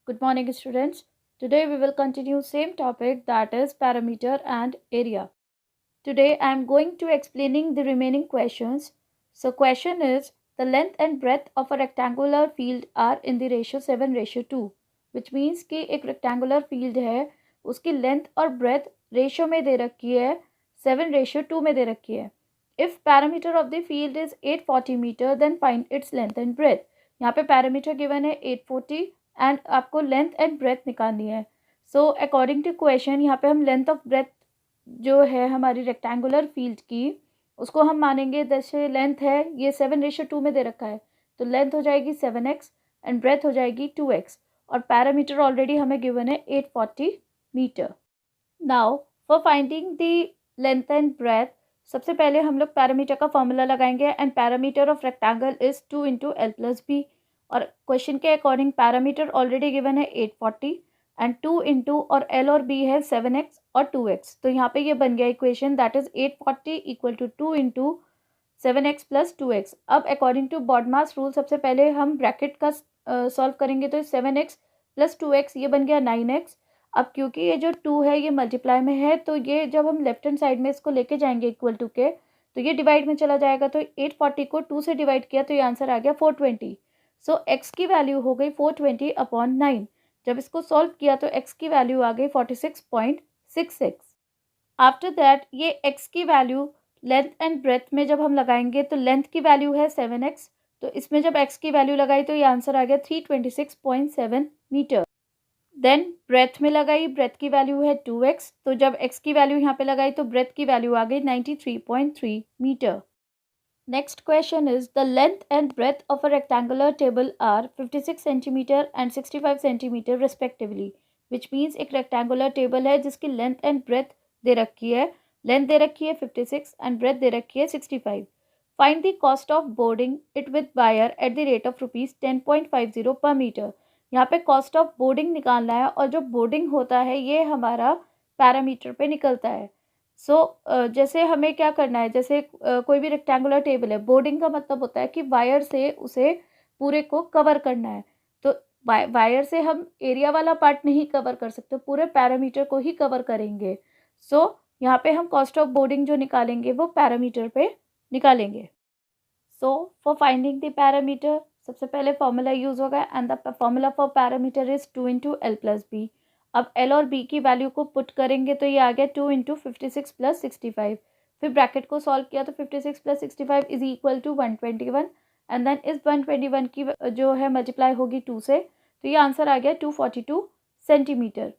Good morning, students. Today we will continue same topic, that is parameter and area. Today I am going to explaining the remaining questions. So question is, the length and breadth of a rectangular field are in the ratio 7:2, which means कि एक rectangular field है, उसकी length और breadth ratio में दे रखी है, 7:2 में दे रखी है. If parameter of the field is 840 meter, then find its length and breadth. यहाँ पे parameter given है 840 एंड आपको लेंथ एंड ब्रेथ निकालनी है. सो अकॉर्डिंग टू क्वेश्चन यहाँ पे हम लेंथ ऑफ ब्रेथ जो है हमारी रेक्टेंगुलर फील्ड की, उसको हम मानेंगे, जैसे लेंथ है ये 7:2 में दे रखा है, तो लेंथ हो जाएगी 7x एंड ब्रेथ हो जाएगी 2x और पैरामीटर ऑलरेडी हमें गिवन है 840 metre. Now for finding the length and breadth, सबसे पहले हम लोग पैरामीटर का फॉर्मूला लगाएंगे and parameter of rectangle is 2 × l+b और क्वेश्चन के अकॉर्डिंग पैरामीटर ऑलरेडी गिवन है 840 एंड 2 इंटू और एल और बी है 7x और 2x. तो यहाँ पे ये बन गया equation, that is 840 equal to 2 into 7x plus 2x. अब अकॉर्डिंग टू बॉडमास रूल सबसे पहले हम ब्रैकेट का सॉल्व करेंगे, तो 7x प्लस 2x ये बन गया 9x. अब क्योंकि ये जो 2 है ये मल्टीप्लाई में है, तो ये जब हम लेफ्ट हैंड साइड में इसको लेके जाएंगे इक्वल टू के, तो ये डिवाइड में चला जाएगा. तो 840 को 2 से डिवाइड किया तो ये आंसर आ गया 420. सो x की वैल्यू हो गई 420/9. जब इसको सॉल्व किया तो x की वैल्यू आ गई 46.66. आफ्टर दैट ये x की वैल्यू लेंथ एंड ब्रेथ में जब हम लगाएंगे तो लेंथ की वैल्यू है 7x, तो इसमें जब x की वैल्यू लगाई तो ये आंसर आ गया 326.7 मीटर. देन ब्रेथ में लगाई, ब्रेथ की वैल्यू है 2x, तो जब x की वैल्यू यहाँ पे लगाई तो ब्रेथ की वैल्यू आ गई 93.3 metre. Next question is, the length and breadth of a rectangular table are 56 cm and 65 cm respectively, which means एक rectangular table है जिसकी length and breadth दे रखी है, length दे रखी है 56 and breadth दे रखी है 65. Find the cost of boarding it with wire at the rate of rupees 10.50 per meter. यहाँ पे cost of boarding निकालना है और जो boarding होता है ये हमारा पैरामीटर पे निकलता है. जैसे हमें क्या करना है, जैसे कोई भी रेक्टेंगुलर टेबल है, बोर्डिंग का मतलब होता है कि वायर से उसे पूरे को कवर करना है. तो वायर से हम एरिया वाला पार्ट नहीं कवर कर सकते, पूरे पैरामीटर को ही कवर करेंगे. यहाँ पे हम कॉस्ट ऑफ बोर्डिंग जो निकालेंगे वो पैरामीटर पे निकालेंगे. फॉर फाइंडिंग द पैरामीटर सबसे पहले फॉर्मूला यूज होगा and the formula for parameter is 2 × l+b. अब L और B की वैल्यू को पुट करेंगे तो ये आ गया 2 × 56 + 65. फिर ब्रैकेट को सॉल्व किया तो 56 + 65 is equal to 121 and then इस 121 की जो है मल्टीप्लाई होगी 2 से, तो ये आंसर आ गया 242 सेंटीमीटर.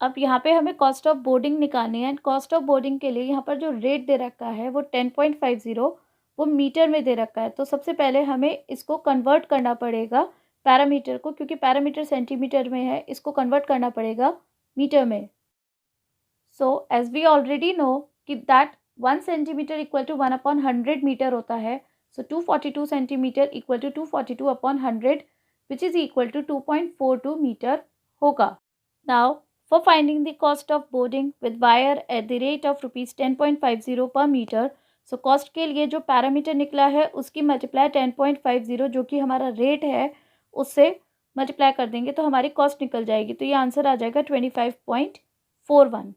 अब यहाँ पे हमें कॉस्ट ऑफ बोर्डिंग निकालनी है एंड कॉस्ट ऑफ बोर्डिंग के लिए यहाँ पर जो रेट दे रखा है वो 10.50 वो मीटर में दे रखा है. तो सबसे पहले हमें इसको कन्वर्ट करना पड़ेगा पैरामीटर को, क्योंकि पैरामीटर सेंटीमीटर में है, इसको कन्वर्ट करना पड़ेगा मीटर में. So as we already know कि that 1 centimetre equal to 1/100 metre होता है. So 242 centimetre equal to 242/100 which is equal to 2.42 metre होगा. Now for finding the cost of bordering with wire at the rate of rupees 10.50 per metre. So cost के लिए जो parameter निकला है उसकी multiply 10.50 जो कि हमारा रेट है उससे मल्टीप्लाई कर देंगे तो हमारी कॉस्ट निकल जाएगी. तो ये आंसर आ जाएगा 25.41.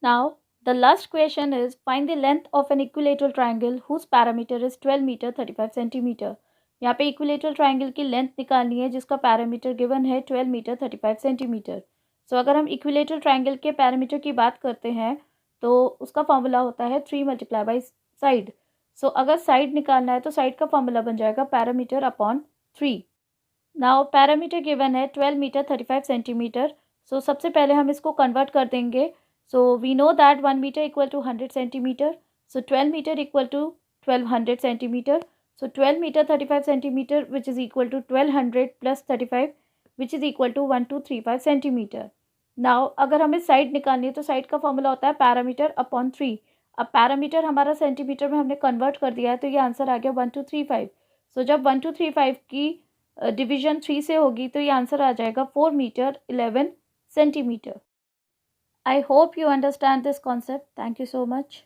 Now the last question is, find the length of an equilateral triangle whose parameter is 12 metre 35 centimetre. यहाँ पे इक्विलेटरल ट्राइंगल की लेंथ निकालनी है जिसका पैरामीटर गिवन है 12 मीटर 35 सेंटीमीटर. सो अगर हम इक्विलेटरल ट्राइंगल के पैरामीटर की बात करते हैं तो उसका फॉर्मूला होता है 3 × साइड. सो अगर साइड निकालना है तो साइड का फॉर्मूला बन जाएगा parameter upon 3. Now parameter given है 12 मीटर 35 सेंटीमीटर. सो सबसे पहले हम इसको कन्वर्ट कर देंगे. So we know that 1 metre equal to 100 centimetre. So 12 metre equal to 1200 centimetre. So 12 metre 35 centimetre which is equal to 1200 + 35 which is equal to 1235 centimetre. Now अगर हमें side निकालनी है तो साइड का फॉर्मूला होता है पैरामीटर अपॉन 3. अब parameter हमारा सेंटीमीटर में हमने कन्वर्ट कर दिया है तो ये आंसर आ गया 1235. सो जब 1235 की डिवीजन 3 से होगी तो ये आंसर आ जाएगा 4 metre 11 centimetre. I hope you understand this concept. Thank you so much.